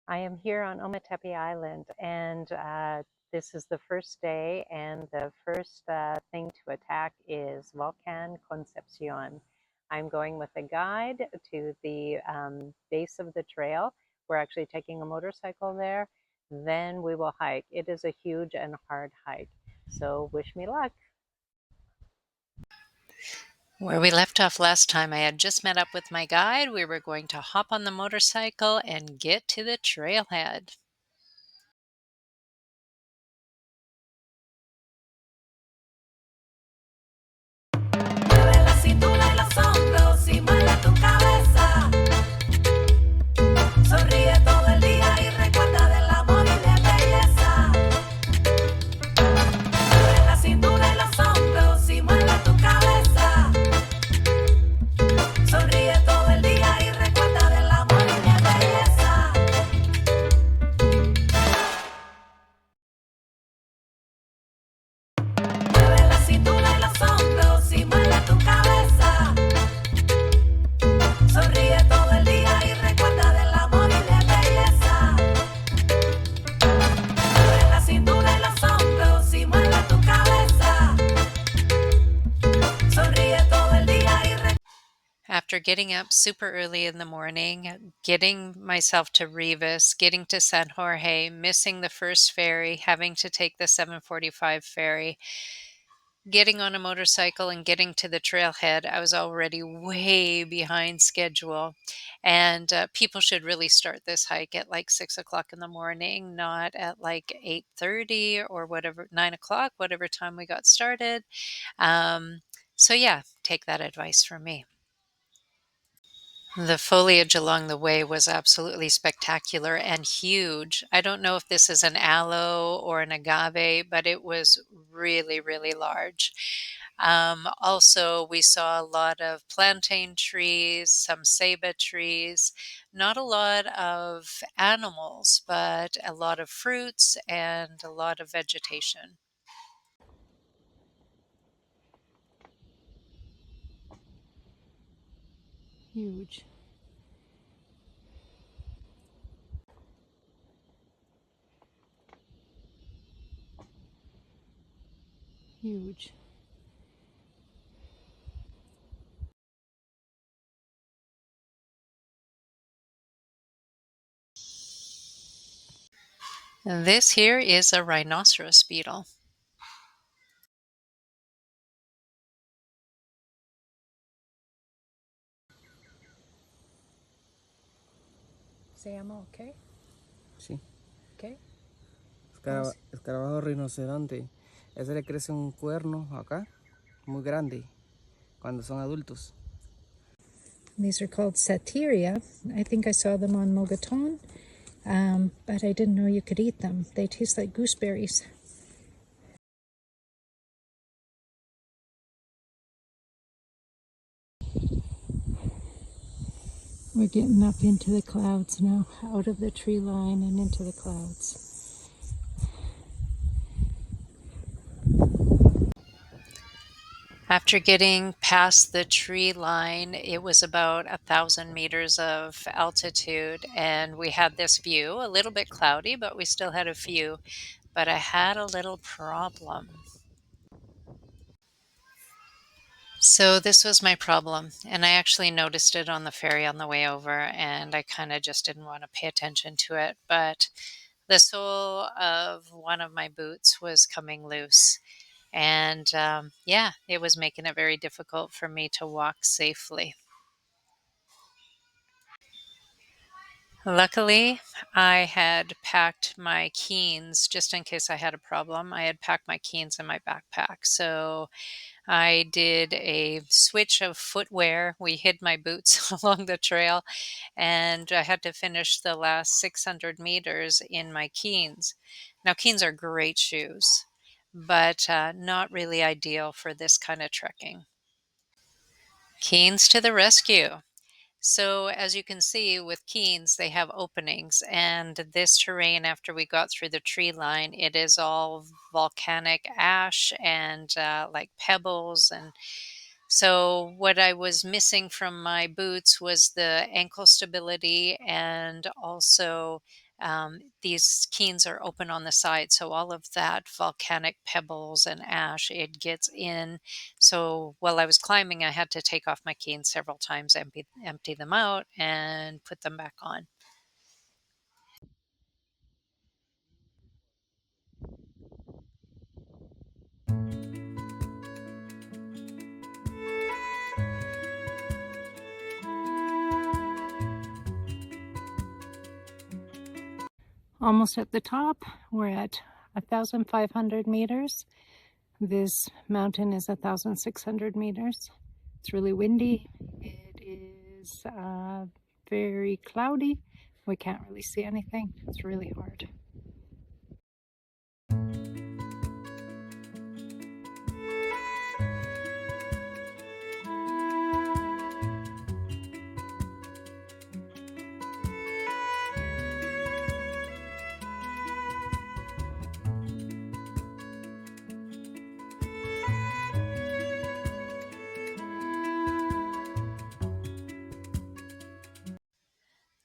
I am here on Ometepe Island, and this is the first day, and the first thing to attack is Volcán Concepción. I'm going with a guide to the base of the trail. We're actually taking a motorcycle there. Then we will hike. It is a huge and hard hike, so wish me luck. Where we left off last time, I had just met up with my guide. We were going to hop on the motorcycle and get to the trailhead. Mueve la cintura y los hombros y mueve tu cabeza. Sonríe todo el día y recuerda del amor y de belleza. Mueve la cintura y los hombros y mueve tu cabeza. Sonríe todo el día y recuerda del amor y de belleza. Mueve la cintura y los hombros y mueve tu cabeza. Sonríe todo el día y recuerda del amor y de belleza. Mueve la cintura y los hombros y mueve tu cabeza. Sonríe todo el día y recuerda. After getting up super early in the morning, getting myself to Rivas, getting to San Jorge, missing the first ferry, having to take the 7:45 ferry, getting on a motorcycle and getting to the trailhead, I was already way behind schedule. And people should really start this hike at like 6 o'clock in the morning, not at like 8:30 or whatever, 9 o'clock, whatever time we got started. So yeah, take that advice from me. The foliage along the way was absolutely spectacular and huge. I don't know if this is an aloe or an agave, but it was really, really large. Also, we saw a lot of plantain trees, some ceiba trees, not a lot of animals, but a lot of fruits and a lot of vegetation. Huge. Huge. This here is a rhinoceros beetle. ¿Se llama okay? Sí. ¿Qué? Escarabajo rinoceronte. Ese le crece un cuerno acá, muy grande, cuando son adultos. These are called Satyria. I think I saw them on Mogaton, but I didn't know you could eat them. They taste like gooseberries. We're getting up into the clouds now, out of the tree line and into the clouds. After getting past the tree line, it was about 1,000 meters of altitude, and we had this view, a little bit cloudy, but we still had a view. But I had a little problem. So this was my problem, and I actually noticed it on the ferry on the way over, and I kind of just didn't want to pay attention to it. But the sole of one of my boots was coming loose. And yeah, it was making it very difficult for me to walk safely. Luckily, I had packed my keens just in case I had a problem. I had packed my keens in my backpack. So I did a switch of footwear. We hid my boots along the trail, and I had to finish the last 600 meters in my keens. Now, keens are great shoes, but not really ideal for this kind of trekking. Keens to the rescue. So as you can see with keens, they have openings, and this terrain, after we got through the tree line, it is all volcanic ash and like pebbles. And so what I was missing from my boots was the ankle stability and also these keens are open on the side, so all of that volcanic pebbles and ash, it gets in. So while I was climbing, I had to take off my keens several times, empty them out, and put them back on. Almost at the top. We're at 1,500 meters. This mountain is 1,600 meters. It's really windy. It is very cloudy. We can't really see anything. It's really hard.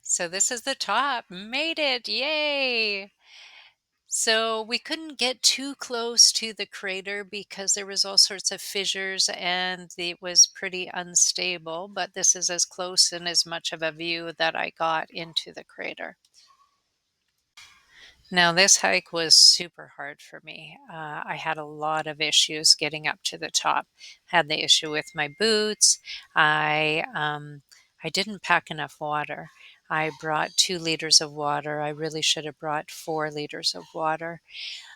So this is the top. Made it! Yay! So we couldn't get too close to the crater because there was all sorts of fissures and it was pretty unstable, but this is as close and as much of a view that I got into the crater. Now, this hike was super hard for me. I had a lot of issues getting up to the top. Had the issue with my boots. I didn't pack enough water. I brought 2 liters of water. I really should have brought 4 liters of water.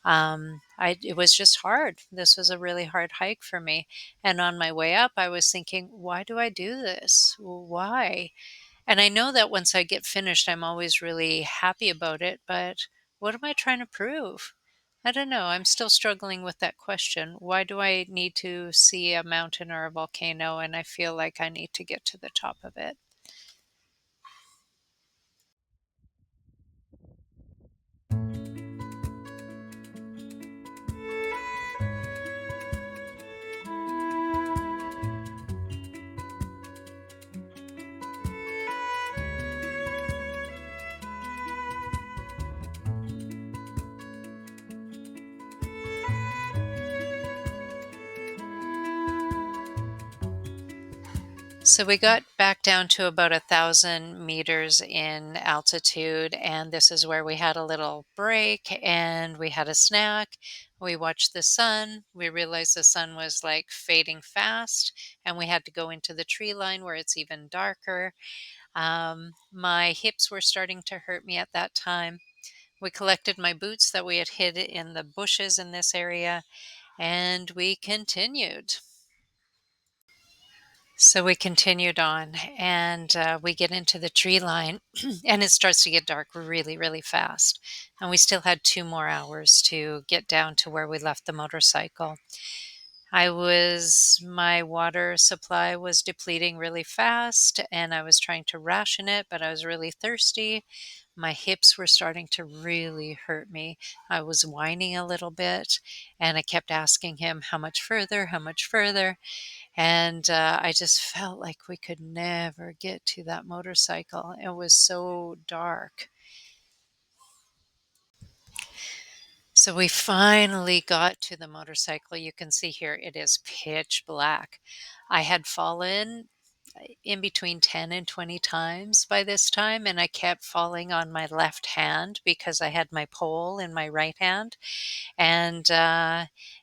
It was just hard. This was a really hard hike for me. And on my way up, I was thinking, why do I do this? Why? And I know that once I get finished, I'm always really happy about it, but what am I trying to prove? I don't know. I'm still struggling with that question. Why do I need to see a mountain or a volcano and I feel like I need to get to the top of it? So we got back down to about 1,000 meters in altitude, and this is where we had a little break and we had a snack. We watched the sun. We realized the sun was like fading fast, and we had to go into the tree line where it's even darker. My hips were starting to hurt me at that time. We collected my boots that we had hid in the bushes in this area, and we continued. So we continued on, and we get into the tree line, and it starts to get dark really, really fast. And we still had 2 more hours to get down to where we left the motorcycle. My water supply was depleting really fast, and I was trying to ration it, but I was really thirsty. My hips were starting to really hurt me. I was whining a little bit, and I kept asking him, how much further, how much further? And I just felt like we could never get to that motorcycle. It was so dark. So we finally got to the motorcycle. You can see here it is pitch black. I had fallen in between 10 and 20 times by this time, and I kept falling on my left hand because I had my pole in my right hand. And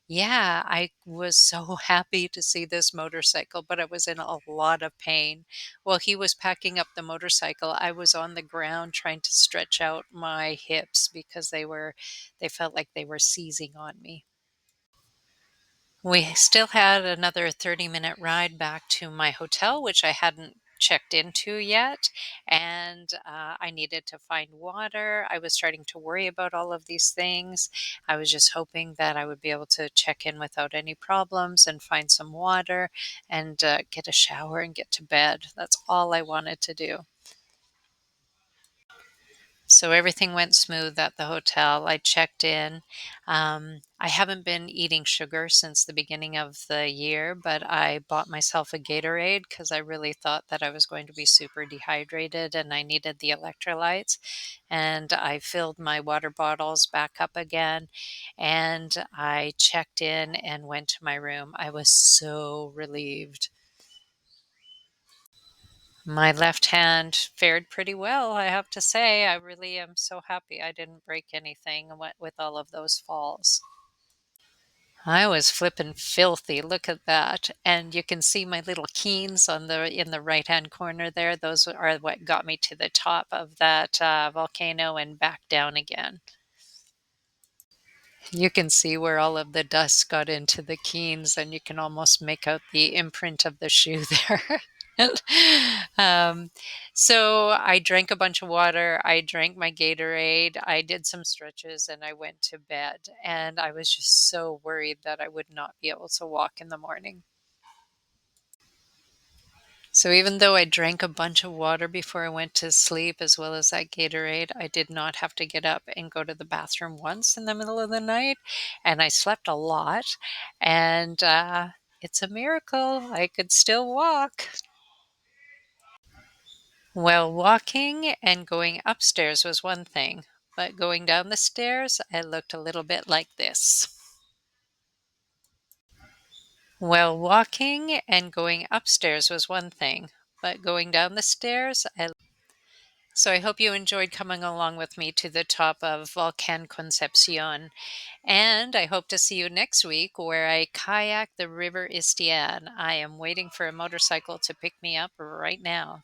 yeah, I was so happy to see this motorcycle, but I was in a lot of pain. While he was packing up the motorcycle, I was on the ground trying to stretch out my hips because they felt like they were seizing on me. We still had another 30-minute ride back to my hotel, which I hadn't checked into yet, and I needed to find water. I was starting to worry about all of these things. I was just hoping that I would be able to check in without any problems and find some water and get a shower and get to bed. That's all I wanted to do. So everything went smooth at the hotel. I checked in. I haven't been eating sugar since the beginning of the year, but I bought myself a Gatorade because I really thought that I was going to be super dehydrated and I needed the electrolytes. And I filled my water bottles back up again and I checked in and went to my room. I was so relieved. My left hand fared pretty well, I have to say. I really am so happy I didn't break anything with all of those falls. I was flippin' filthy. Look at that. And you can see my little keens on the in the right-hand corner there. Those are what got me to the top of that volcano and back down again. You can see where all of the dust got into the keens, and you can almost make out the imprint of the shoe there. um, so I drank a bunch of water. I drank my Gatorade. I did some stretches, and I went to bed. And I was just so worried that I would not be able to walk in the morning. So even though I drank a bunch of water before I went to sleep, as well as that Gatorade, I did not have to get up and go to the bathroom once in the middle of the night. And I slept a lot. And it's a miracle. I could still walk. Well, walking and going upstairs was one thing, but going down the stairs, I looked a little bit like this. Well, walking and going upstairs was one thing, but going down the stairs, So I hope you enjoyed coming along with me to the top of Volcán Concepción, and I hope to see you next week where I kayak the River Istian. I am waiting for a motorcycle to pick me up right now.